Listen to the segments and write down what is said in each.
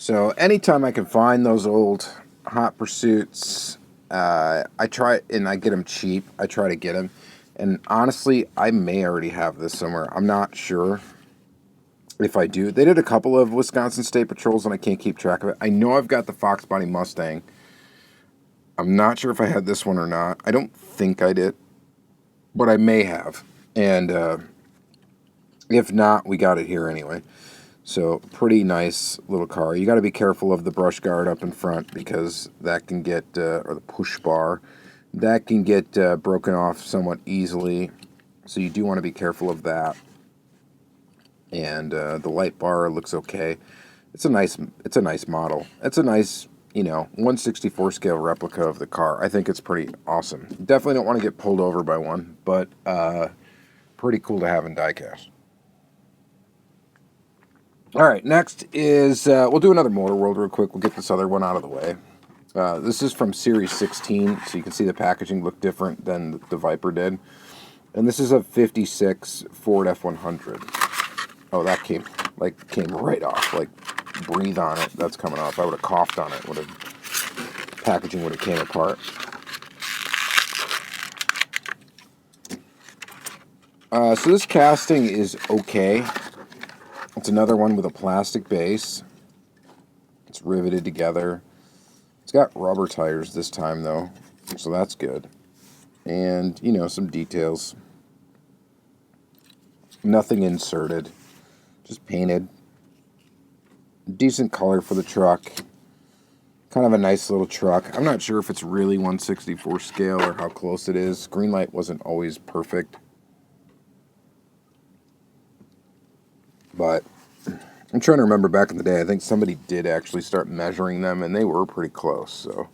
So anytime I can find those old Hot Pursuits, I try, and I get them cheap. I try to get them. And honestly, I may already have this somewhere. I'm not sure if I do. They did a couple of Wisconsin State Patrols, and I can't keep track of it. I know I've got the Fox Body Mustang. I'm not sure if I had this one or not. I don't think I did, but I may have. And if not, we got it here anyway. So, pretty nice little car. You got to be careful of the brush guard up in front because that can get, or the push bar, that can get broken off somewhat easily. So you do want to be careful of that. And the light bar looks okay. It's a nice model. It's a nice, 1/64 scale replica of the car. I think it's pretty awesome. Definitely don't want to get pulled over by one, but pretty cool to have in diecast. All right, next is, we'll do another Motor World real quick. We'll get this other one out of the way. This is from Series 16, so you can see the packaging looked different than the Viper did. And this is a 56 Ford F100. Oh, that came right off. Like, breathe on it. That's coming off. I would have coughed on it. Packaging would have came apart. So this casting is okay. It's another one with a plastic base. It's riveted together. It's got rubber tires this time, though, so that's good. And, some details. Nothing inserted. Just painted. Decent color for the truck. Kind of a nice little truck. I'm not sure if it's really 1/64 scale or how close it is. Greenlight wasn't always perfect. But I'm trying to remember back in the day, I think somebody did actually start measuring them, and they were pretty close. So,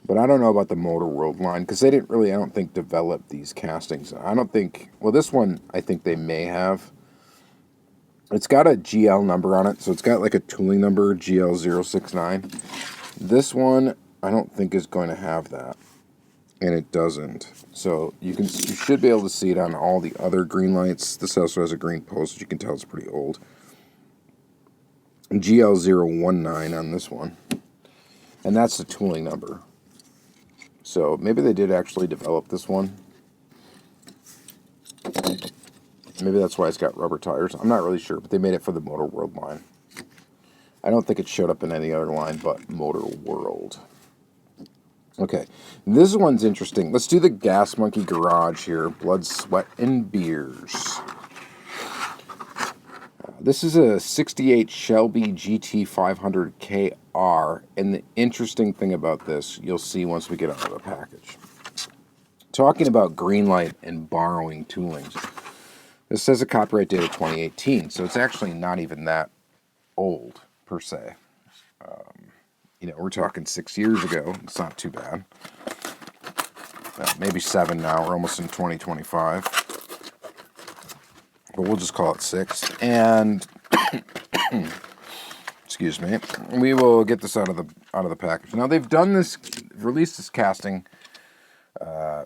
but I don't know about the Motor World line, because they didn't really, I don't think, develop these castings. I don't think, well, this one, I think they may have. It's got a GL number on it, so it's got like a tooling number, GL069. This one, I don't think is going to have that, and it doesn't. So you should be able to see it on all the other Greenlights. This also has a green post, you can tell it's pretty old. GL019 on this one, and that's the tooling number. So maybe they did actually develop this one. Maybe that's why it's got rubber tires. I'm not really sure, but they made it for the Motor World line. I don't think it showed up in any other line but Motor World. Okay, this one's interesting. Let's do the Gas Monkey Garage here. Blood, Sweat, and Beers. This is a 68 Shelby GT500KR, and the interesting thing about this, you'll see once we get out of the package. Talking about Greenlight and borrowing toolings. This says a copyright date of 2018, so it's actually not even that old, per se. We're talking 6 years ago. It's not too bad. Maybe 7 now. We're almost in 2025. But we'll just call it 6. And excuse me, we will get this out of the package. Now they've released this casting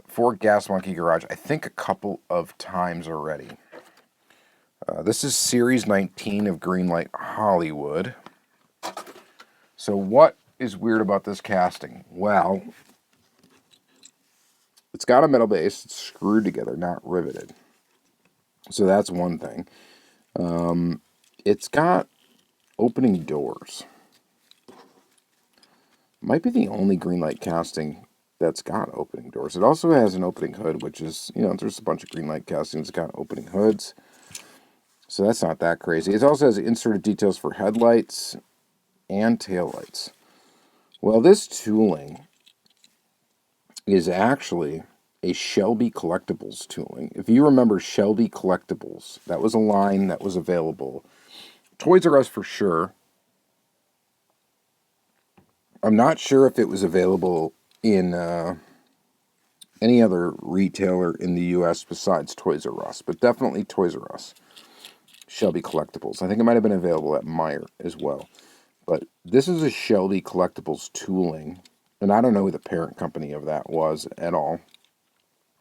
for Gas Monkey Garage, I think a couple of times already. This is Series 19 of Greenlight Hollywood. So what is weird about this casting? Well, it's got a metal base. It's screwed together, not riveted. So that's one thing. It's got opening doors. Might be the only Greenlight casting that's got opening doors. It also has an opening hood, which is, there's a bunch of Greenlight castings that got opening hoods. So that's not that crazy. It also has inserted details for headlights and taillights. Well, this tooling is actually a Shelby Collectibles tooling. If you remember Shelby Collectibles, that was a line that was available. Toys R Us for sure. I'm not sure if it was available in any other retailer in the U.S. besides Toys R Us, but definitely Toys R Us. Shelby Collectibles. I think it might have been available at Meijer as well. But this is a Shelby Collectibles tooling, and I don't know who the parent company of that was at all.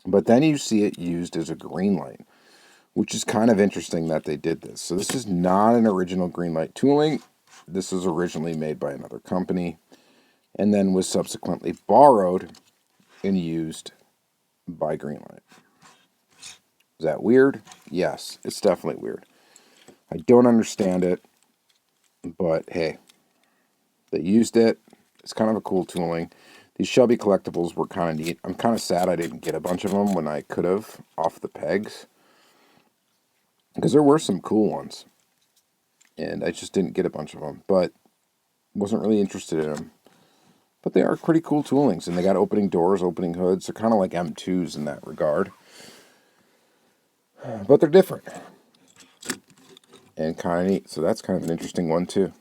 But then you see it used as a Greenlight, which is kind of interesting that they did this. So this is not an original Greenlight tooling. This was originally made by another company and then was subsequently borrowed and used by Greenlight. Is that weird? Yes, it's definitely weird. I don't understand it, but hey, they used it. It's kind of a cool tooling. These Shelby Collectibles were kind of neat. I'm kind of sad I didn't get a bunch of them when I could have off the pegs, because there were some cool ones, and I just didn't get a bunch of them, but wasn't really interested in them. But they are pretty cool toolings, and they got opening doors, opening hoods. They're kind of like M2s in that regard. But they're different. And kind of neat. So that's kind of an interesting one, too.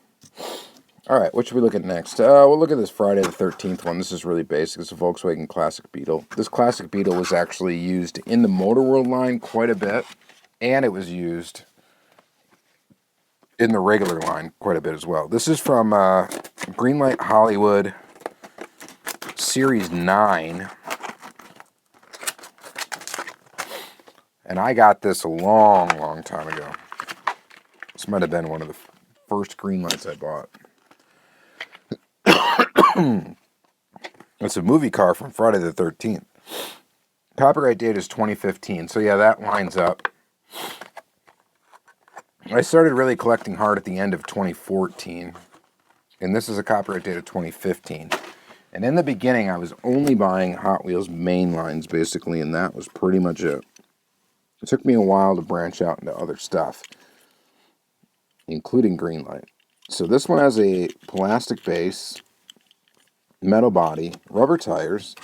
Alright, what should we look at next? We'll look at this Friday the 13th one. This is really basic. It's a Volkswagen Classic Beetle. This Classic Beetle was actually used in the Motor World line quite a bit. And it was used in the regular line quite a bit as well. This is from Greenlight Hollywood Series 9. And I got this a long, long time ago. This might have been one of the first Greenlights I bought. It's a movie car from Friday the 13th. Copyright date is 2015. So yeah, that lines up. I started really collecting hard at the end of 2014. And this is a copyright date of 2015. And in the beginning, I was only buying Hot Wheels main lines, basically, and that was pretty much it. It took me a while to branch out into other stuff, including Greenlight. So this one has a plastic base, metal body, rubber tires,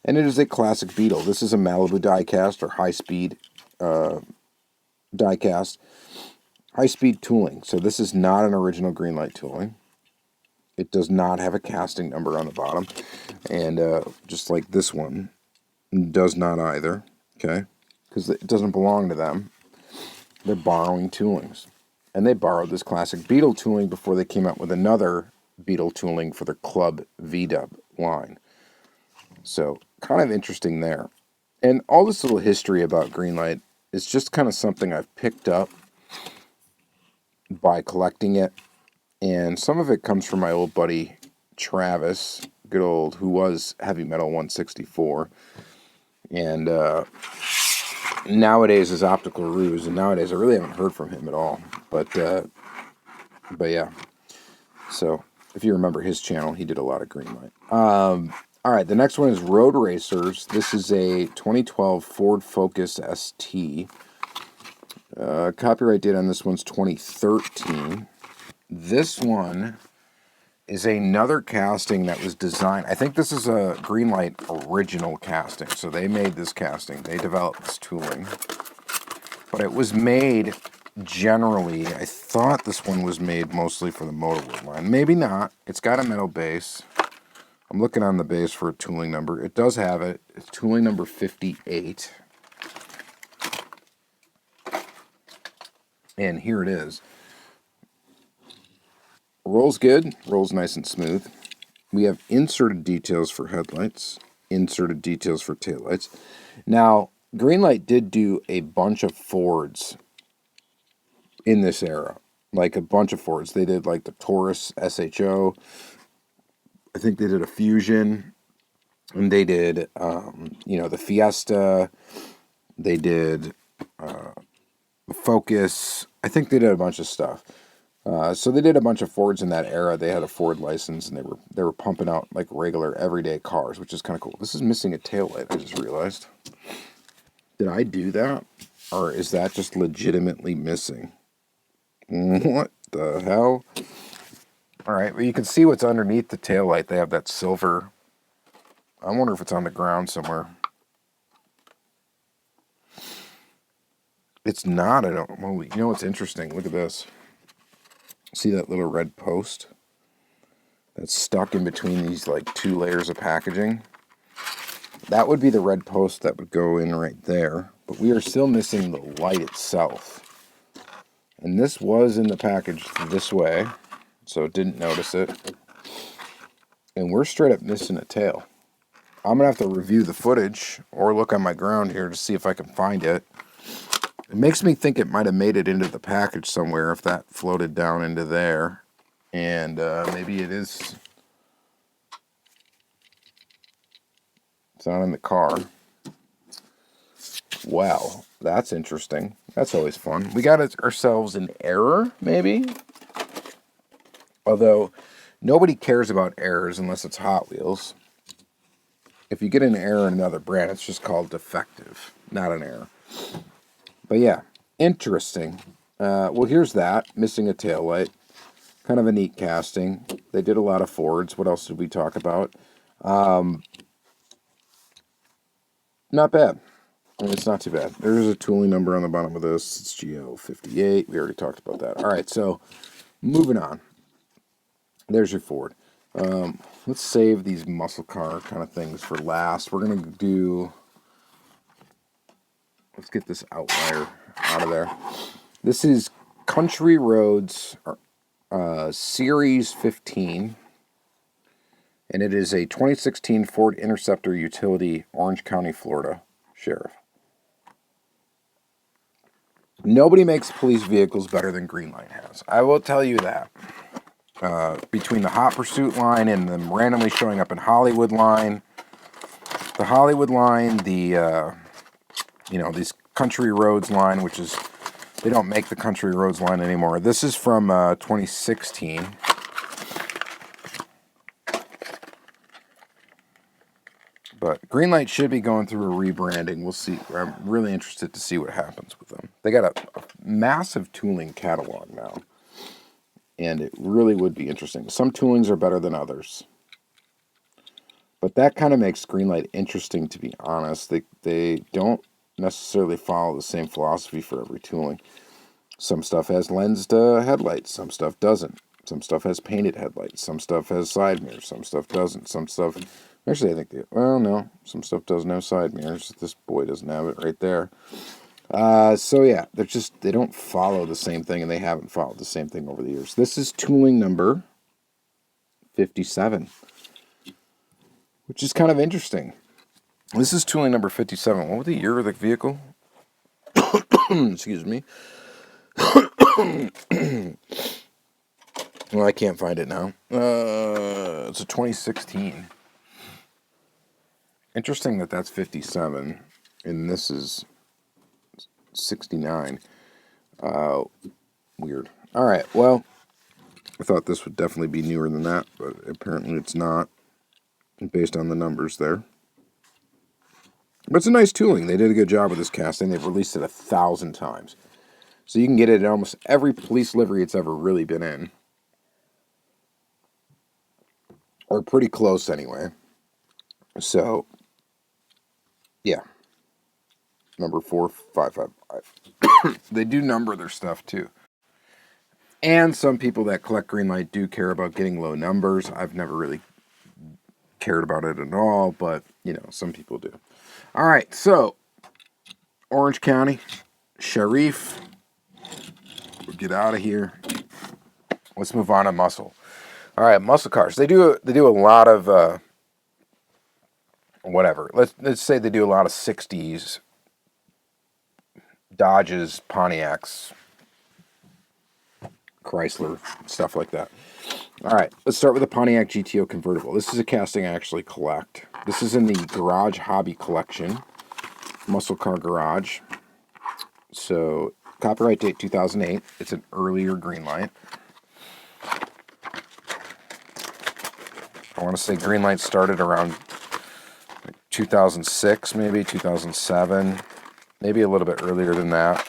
and it is a classic Beetle. This is a Malibu diecast or high-speed diecast, high-speed tooling. So this is not an original Greenlight tooling. It does not have a casting number on the bottom, and just like this one, does not either, okay? Because it doesn't belong to them. They're borrowing toolings. And they borrowed this classic Beetle tooling before they came out with another Beetle tooling for the Club V-Dub line. So, kind of interesting there. And all this little history about Greenlight is just kind of something I've picked up by collecting it. And some of it comes from my old buddy Travis, good old, who was Heavy Metal 164. And nowadays is Optical Ruse, and nowadays I really haven't heard from him at all. But yeah. So if you remember his channel, he did a lot of Greenlight. All right, the next one is Road Racers. This is a 2012 Ford Focus ST. Copyright date on this one's 2013. This one is another casting that was designed. I think this is a Greenlight original casting. So they made this casting. They developed this tooling. But it was made generally, I thought this one was made mostly for the Motor World line. Maybe not. It's got a metal base. I'm looking on the base for a tooling number. It does have it. It's tooling number 58. And here it is. Rolls good, rolls nice and smooth. We have inserted details for headlights, inserted details for taillights. Now, Greenlight did do a bunch of Fords in this era, like a bunch of Fords. They did like the Taurus SHO. I think they did a Fusion, and they did, the Fiesta. They did the Focus. I think they did a bunch of stuff. So they did a bunch of Fords in that era. They had a Ford license, and they were pumping out like regular everyday cars, which is kind of cool. This is missing a taillight, I just realized. Did I do that? Or is that just legitimately missing? What the hell? Alright, well you can see what's underneath the taillight. They have that silver. I wonder if it's on the ground somewhere. It's not, I don't. Well, you know what's interesting? Look at this. See that little red post that's stuck in between these like two layers of packaging? That would be the red post that would go in right there, but we are still missing the light itself. And this was in the package this way, so didn't notice it. And we're straight up missing a tail. I'm gonna have to review the footage or look on my ground here to see if I can find it. It makes me think it might have made it into the package somewhere if that floated down into there And maybe it is. It's not in the car. Wow, that's interesting. That's always fun. We got ourselves an error, maybe? Although, nobody cares about errors unless it's Hot Wheels. If you get an error in another brand, it's just called defective, not an error. But yeah, interesting. Well, here's that. Missing a taillight. Kind of a neat casting. They did a lot of Fords. What else did we talk about? Not bad. I mean, it's not too bad. There's a tooling number on the bottom of this. It's GO58. We already talked about that. All right, so moving on. There's your Ford. Let's save these muscle car kind of things for last. We're going to do... Let's get this outlier out of there. This is Country Roads Series 15. And it is a 2016 Ford Interceptor Utility, Orange County, Florida, Sheriff. Nobody makes police vehicles better than Greenlight has. I will tell you that. Between the Hot Pursuit line and them randomly showing up in Hollywood line, the Hollywood line, the, these Country Roads line, which is, they don't make the Country Roads line anymore. This is from 2016. But Greenlight should be going through a rebranding. We'll see. I'm really interested to see what happens with them. They got a massive tooling catalog now. And it really would be interesting. Some toolings are better than others. But that kind of makes Greenlight interesting, to be honest. They don't necessarily follow the same philosophy for every tooling. Some stuff has lensed headlights. Some stuff doesn't. Some stuff has painted headlights. Some stuff has side mirrors. Some stuff doesn't. Some stuff... Actually, I think no. Some stuff doesn't have side mirrors. This boy doesn't have it right there. So yeah, they don't follow the same thing, and they haven't followed the same thing over the years. This is tooling number 57, which is kind of interesting. This is tooling number 57. What was the year of the vehicle? Excuse me. Well, I can't find it now. It's a 2016. Interesting that that's 57, and this is 69. Weird. All right, well, I thought this would definitely be newer than that, but apparently it's not, based on the numbers there. But it's a nice tooling. They did a good job with this casting. They've released it 1,000 times. So you can get it in almost every police livery it's ever really been in. Or pretty close, anyway. So... yeah, number 4555. They do number their stuff too. And some people that collect Greenlight do care about getting low numbers. I've never really cared about it at all, but, some people do. All right, so, Orange County, Sheriff. We'll get out of here. Let's move on to muscle. All right, muscle cars. They do a lot of... whatever. Let's say they do a lot of 60s Dodges, Pontiacs, Chrysler, stuff like that. All right, let's start with the Pontiac GTO convertible. This is a casting I actually collect. This is in the Garage Hobby Collection, Muscle Car Garage. So, copyright date 2008. It's an earlier Greenlight. I want to say Greenlight started around 2006, maybe 2007, maybe a little bit earlier than that.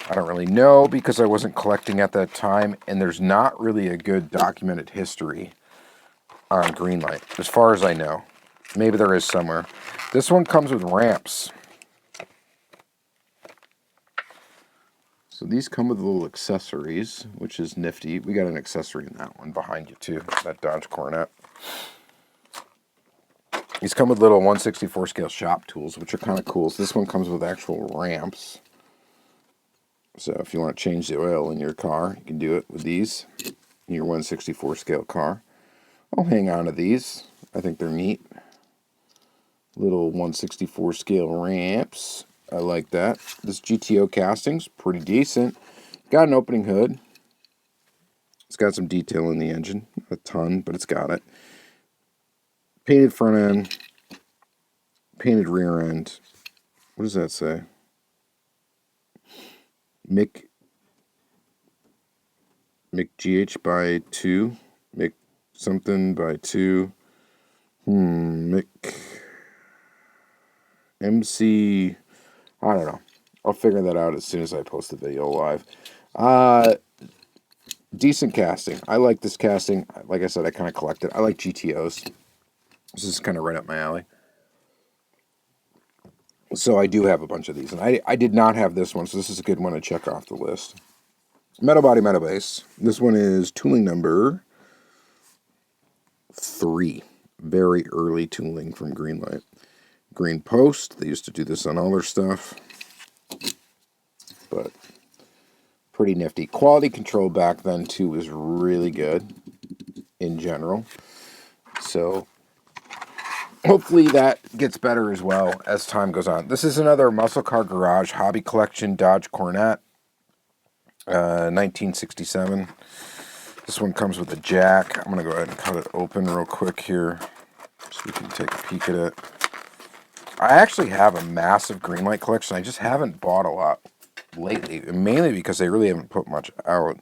I don't really know because I wasn't collecting at that time, and there's not really a good documented history on Greenlight, as far as I know. Maybe there is somewhere. This one comes with ramps. So these come with little accessories, which is nifty. We got an accessory in that one behind you too, that Dodge Coronet. These come with little 1/64 scale shop tools, which are kind of cool. So this one comes with actual ramps. So if you want to change the oil in your car, you can do it with these in your 1/64 scale car. I'll hang on to these. I think they're neat. Little 1/64 scale ramps. I like that. This GTO casting's pretty decent. Got an opening hood. It's got some detail in the engine. Not a ton, but it's got it. Painted front end. Painted rear end. What does that say? McGH by 2. Mc something by 2. MC. I don't know. I'll figure that out as soon as I post the video live. Decent casting. I like this casting. Like I said, I kind of collect it. I like GTOs. This is kind of right up my alley. So I do have a bunch of these. And I did not have this one, so this is a good one to check off the list. Metal body, metal base. This one is tooling number 3. Very early tooling from Greenlight. Green post. They used to do this on all their stuff. But pretty nifty. Quality control back then, too, was really good in general. So hopefully that gets better as well as time goes on. This is another Muscle Car Garage Hobby Collection Dodge Cornet. 1967. This one comes with a jack. I'm going to go ahead and cut it open real quick here so we can take a peek at it. I actually have a massive Greenlight collection. I just haven't bought a lot lately, mainly because they really haven't put much out.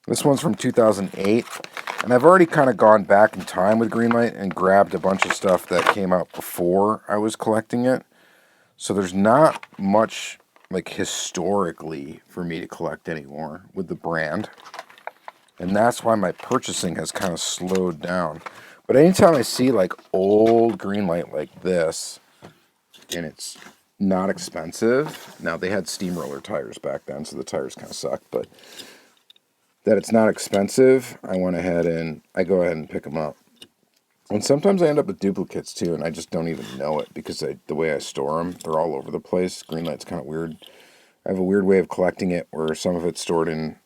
This one's from 2008, and I've already kind of gone back in time with Greenlight and grabbed a bunch of stuff that came out before I was collecting it. So there's not much like historically for me to collect anymore with the brand. And that's why my purchasing has kind of slowed down. But anytime I see like old Greenlight like this, and it's not expensive. Now they had steamroller tires back then, so the tires kind of suck, but that it's not expensive, I go ahead and pick them up. And sometimes I end up with duplicates too, and I just don't even know it because the way I store them, they're all over the place. Greenlight's kind of weird. I have a weird way of collecting it where some of it's on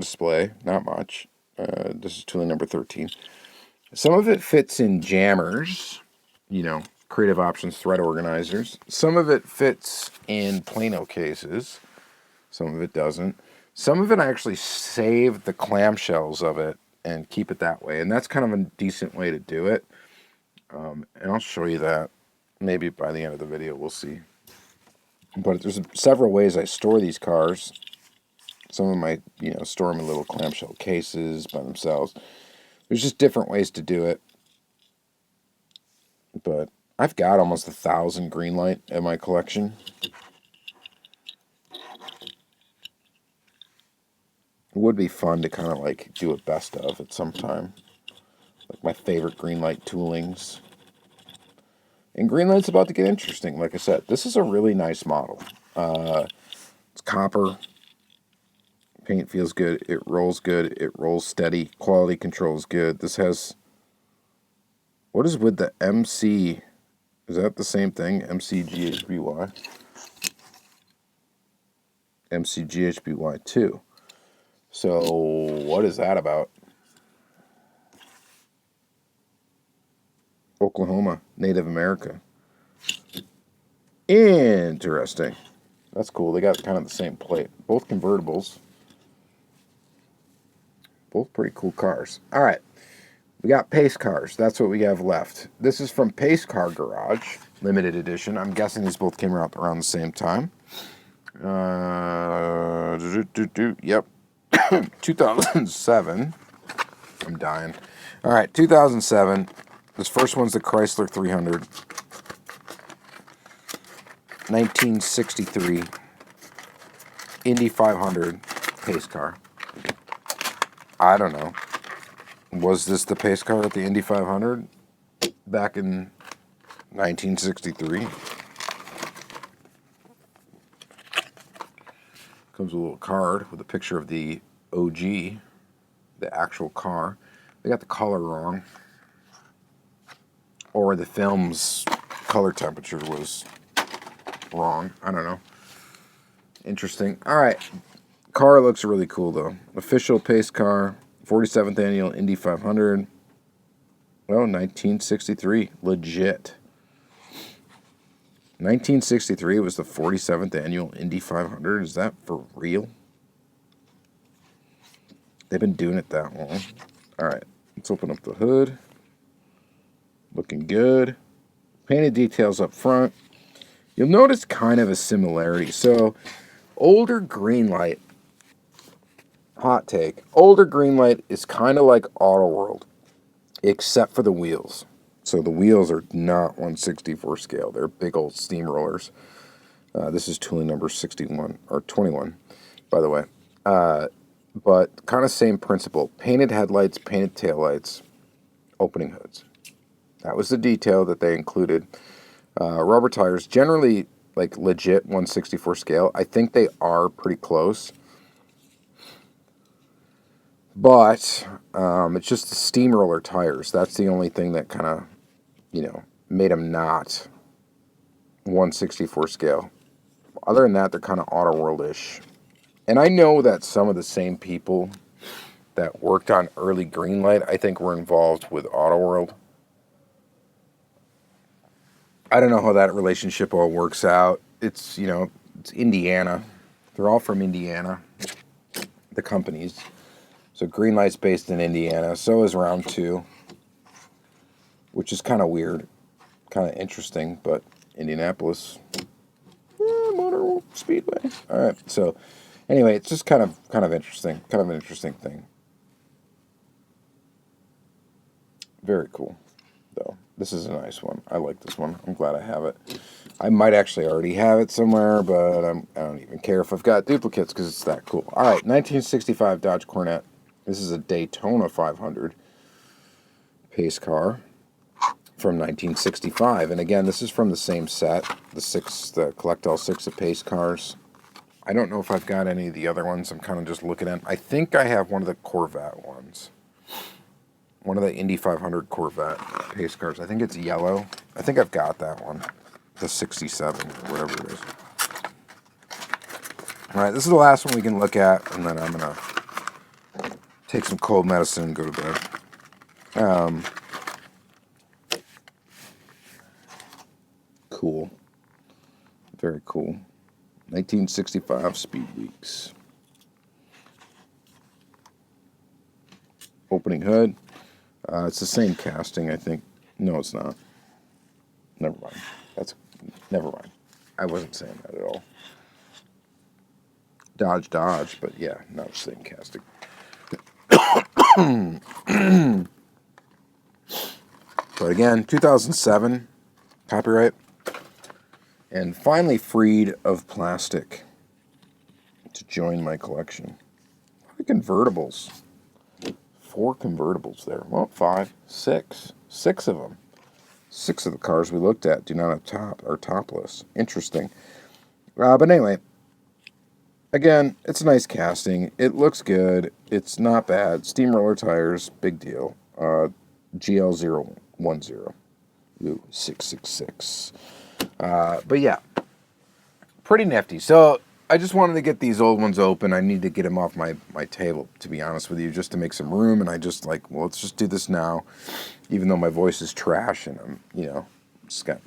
display, not much. This is tooling number 13. Some of it fits in jammers, Creative Options thread organizers. Some of it fits in Plano cases. Some of it doesn't. Some of it I actually save the clamshells of it and keep it that way. And that's kind of a decent way to do it. And I'll show you that maybe by the end of the video. We'll see. But there's several ways I store these cars. Some of them I, store them in little clamshell cases by themselves. There's just different ways to do it. But I've got almost 1,000 Greenlight in my collection. It would be fun to kind of like do a best of at some time. Like my favorite Greenlight toolings. And Greenlight's about to get interesting, like I said. This is a really nice model. It's copper. Paint feels good. It rolls good. It rolls steady. Quality control is good. This has... What is with the MC? Is that the same thing? MCGHBY? MCGHBY2. So, what is that about? Oklahoma, Native America. Interesting. That's cool. They got kind of the same plate. Both convertibles. Both pretty cool cars. All right. We got Pace cars. That's what we have left. This is from Pace Car Garage, limited edition. I'm guessing these both came out around the same time. Yep. 2007. I'm dying. All right, 2007. This first one's the Chrysler 300. 1963. Indy 500 pace car. I don't know. Was this the pace car at the Indy 500 back in 1963? Comes with a little card with a picture of the OG, the actual car. They got the color wrong. Or the film's color temperature was wrong. I don't know. Interesting. All right. Car looks really cool, though. Official pace car. 47th Annual Indy 500. Oh, 1963. Legit. 1963 was the 47th Annual Indy 500. Is that for real? They've been doing it that long. All right, let's open up the hood. Looking good. Painted details up front. You'll notice kind of a similarity. So, older Greenlight, hot take, older Greenlight is kind of like Auto World, except for the wheels. So the wheels are not 1/64 scale. They're big old steamrollers. This is tooling number 61, or 21, by the way. But kind of same principle. Painted headlights, painted taillights, opening hoods. That was the detail that they included. Rubber tires, generally like legit 1/64 scale. I think they are pretty close. But it's just the steamroller tires. That's the only thing that kind of, made them not 1/64 scale. Other than that, they're kind of Auto World-ish. And I know that some of the same people that worked on early Greenlight, I think, were involved with Auto World. I don't know how that relationship all works out. It's, it's Indiana. They're all from Indiana, the companies. So Greenlight's based in Indiana. So is Round 2, which is kind of weird, kind of interesting, but Indianapolis, Motor Speedway. All right. So anyway, it's just kind of interesting, kind of an interesting thing. Very cool, though. This is a nice one. I like this one. I'm glad I have it. I might actually already have it somewhere, but I don't even care if I've got duplicates because it's that cool. All right, 1965 Dodge Corvette. This is a Daytona 500 pace car from 1965. And again, this is from the same set, the Collectibles 6 of pace cars. I don't know if I've got any of the other ones. I'm kind of just looking at them. I think I have one of the Corvette ones. One of the Indy 500 Corvette pace cars. I think it's yellow. I think I've got that one. The 67 or whatever it is. All right, this is the last one we can look at, and then I'm going to take some cold medicine and go to bed. Cool. Very cool. 1965 Speed Weeks. Opening hood. It's the same casting, I think. No, it's not. Never mind. Never mind. I wasn't saying that at all. Dodge, but yeah, not the same casting. But again, 2007 copyright, and finally freed of plastic to join my collection. The convertibles. 4 convertibles there. Well, 5, 6. 6 of them. 6 of the cars we looked at do not have top or topless. Interesting. But anyway, again, it's a nice casting. It looks good. It's not bad. Steamroller tires, big deal. GL010. Ooh, 666. But yeah, pretty nifty. So I just wanted to get these old ones open. I need to get them off my table, to be honest with you, just to make some room. And I just well, let's just do this now, even though my voice is trash and I'm, just got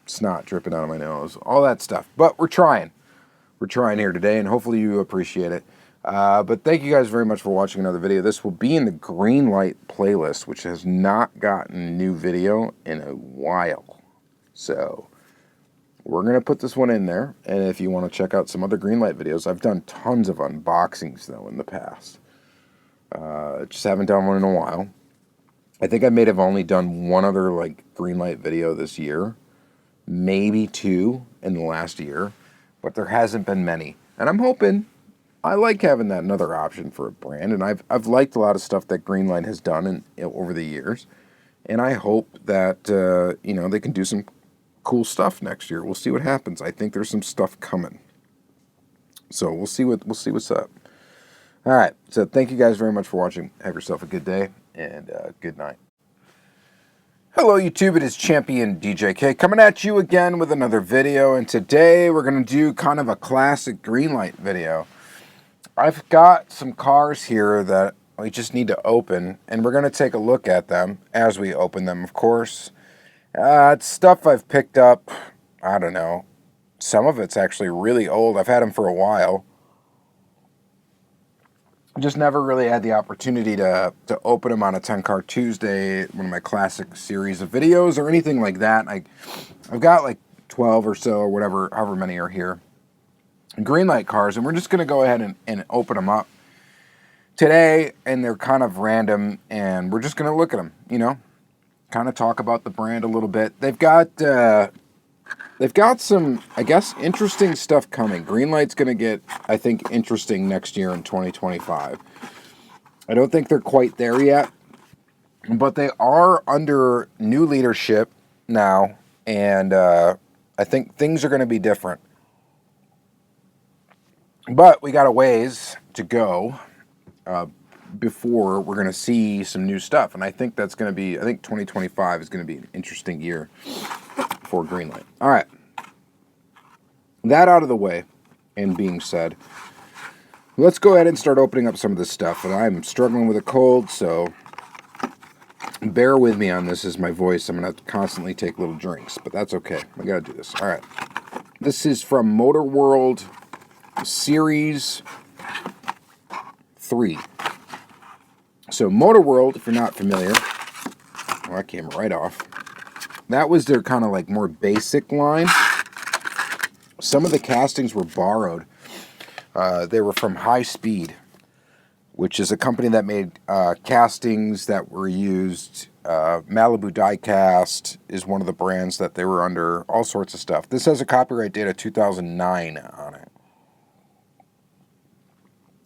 snot dripping out of my nose, all that stuff. But we're trying. We're trying here today, and hopefully you appreciate it. But thank you guys very much for watching another video. This will be in the Greenlight playlist, which has not gotten a new video in a while. So we're going to put this one in there, and if you want to check out some other Greenlight videos, I've done tons of unboxings, though, in the past. Just haven't done one in a while. I think I may have only done one other, Greenlight video this year. Maybe 2 in the last year, but there hasn't been many. And I'm hoping, I like having that another option for a brand, and I've liked a lot of stuff that Greenlight has done over the years, and I hope that, they can do some cool stuff next year. We'll see what happens. I think there's some stuff coming. So we'll see what's up. All right. So thank you guys very much for watching. Have yourself a good day and good night. Hello YouTube, it is Championdjk coming at you again with another video, and today we're going to do kind of a classic Greenlight video. I've got some cars here that we just need to open, and we're going to take a look at them as we open them, of course. It's stuff I've picked up, I don't know, some of it's actually really old. I've had them for a while. Just never really had the opportunity to open them on a 10 Car Tuesday, one of my classic series of videos or anything like that. I've got like 12 or so or whatever, however many are here, Greenlight cars, and we're just going to go ahead and open them up today, and they're kind of random, and we're just going to look at them, you know, kind of talk about the brand a little bit. They've got some, I guess, interesting stuff coming. Greenlight's going to get, I think, interesting next year in 2025. I don't think they're quite there yet, but they are under new leadership now, and I think things are going to be different. But we got a ways to go before we're going to see some new stuff, and I think that's going to be, I think 2025 is going to be an interesting year for Greenlight. All right. That out of the way and being said, let's go ahead and start opening up some of this stuff. And I'm struggling with a cold, so bear with me on this as my voice. I'm going to have to constantly take little drinks, but that's okay. I got to do this. All right. This is from Motor World Series 3. So Motor World, if you're not familiar, well, that came right off. That was their kind of like more basic line. Some of the castings were borrowed. They were from High Speed, which is a company that made castings that were used. Malibu Diecast is one of the brands that they were under, all sorts of stuff. This has a copyright date of 2009 on it.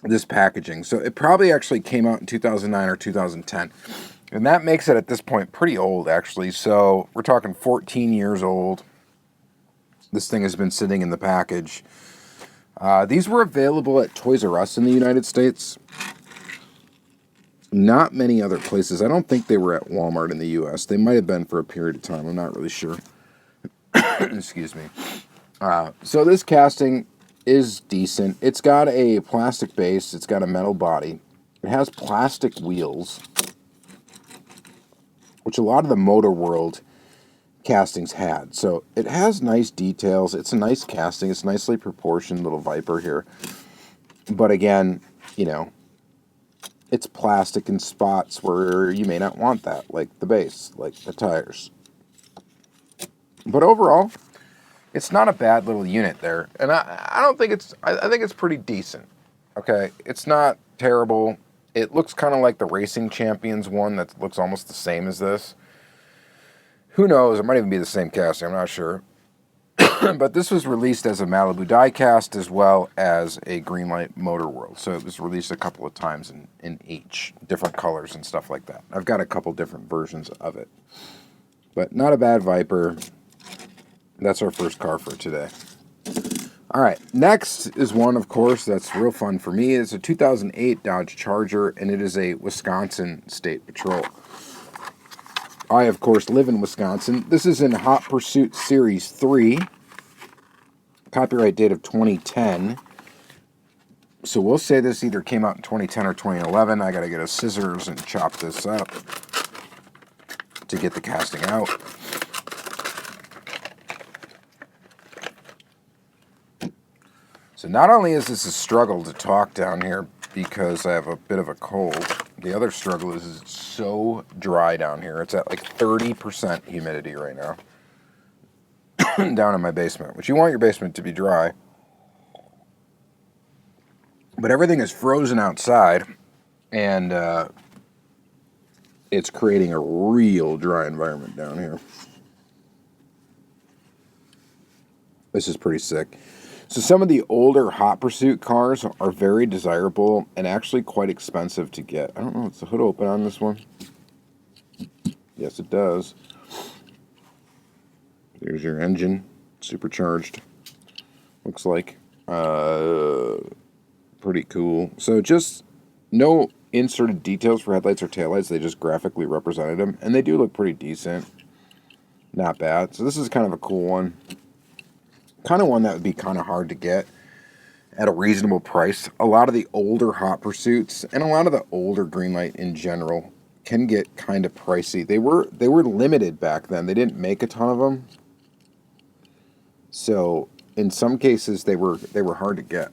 This packaging. So it probably actually came out in 2009 or 2010. And that makes it at this point pretty old, actually. So we're talking 14 years old. This thing has been sitting in the package. These were available at Toys R Us in the United States. Not many other places. I don't think they were at Walmart in the U.S. They might have been for a period of time. I'm not really sure. Excuse me. So this casting is decent. It's got a plastic base. It's got a metal body. It has plastic wheels, which a lot of the Motor World castings had. So it has nice details. It's a nice casting. It's nicely proportioned little Viper here. But again, you know, it's plastic in spots where you may not want that, like the base, like the tires. But overall, it's not a bad little unit there. And I don't think it's, I think it's pretty decent. Okay, it's not terrible. It looks kind of like the Racing Champions one that looks almost the same as this. Who knows? It might even be the same casting. I'm not sure. But this was released as a Malibu Diecast as well as a Greenlight Motor World. So it was released a couple of times in each, different colors and stuff like that. I've got a couple different versions of it. But not a bad Viper. That's our first car for today. All right, next is one, of course, that's real fun for me. It's a 2008 Dodge Charger, and it is a Wisconsin State Patrol. I, of course, live in Wisconsin. This is in Hot Pursuit Series 3. Copyright date of 2010. So we'll say this either came out in 2010 or 2011. I got to get a scissors and chop this up to get the casting out. So not only is this a struggle to talk down here because I have a bit of a cold, the other struggle is it's so dry down here. It's at like 30% humidity right now down in my basement, which you want your basement to be dry. But everything is frozen outside, and it's creating a real dry environment down here. This is pretty sick. So some of the older Hot Pursuit cars are very desirable and actually quite expensive to get. I don't know, is the hood open on this one? Yes, it does. There's your engine, supercharged. Looks like pretty cool. So just no inserted details for headlights or taillights. They just graphically represented them, and they do look pretty decent. Not bad. So this is kind of a cool one. Kind of one that would be kind of hard to get at a reasonable price. A lot of the older Hot Pursuits and a lot of the older Greenlight in general can get kind of pricey. They were limited back then. They didn't make a ton of them. So in some cases they were hard to get.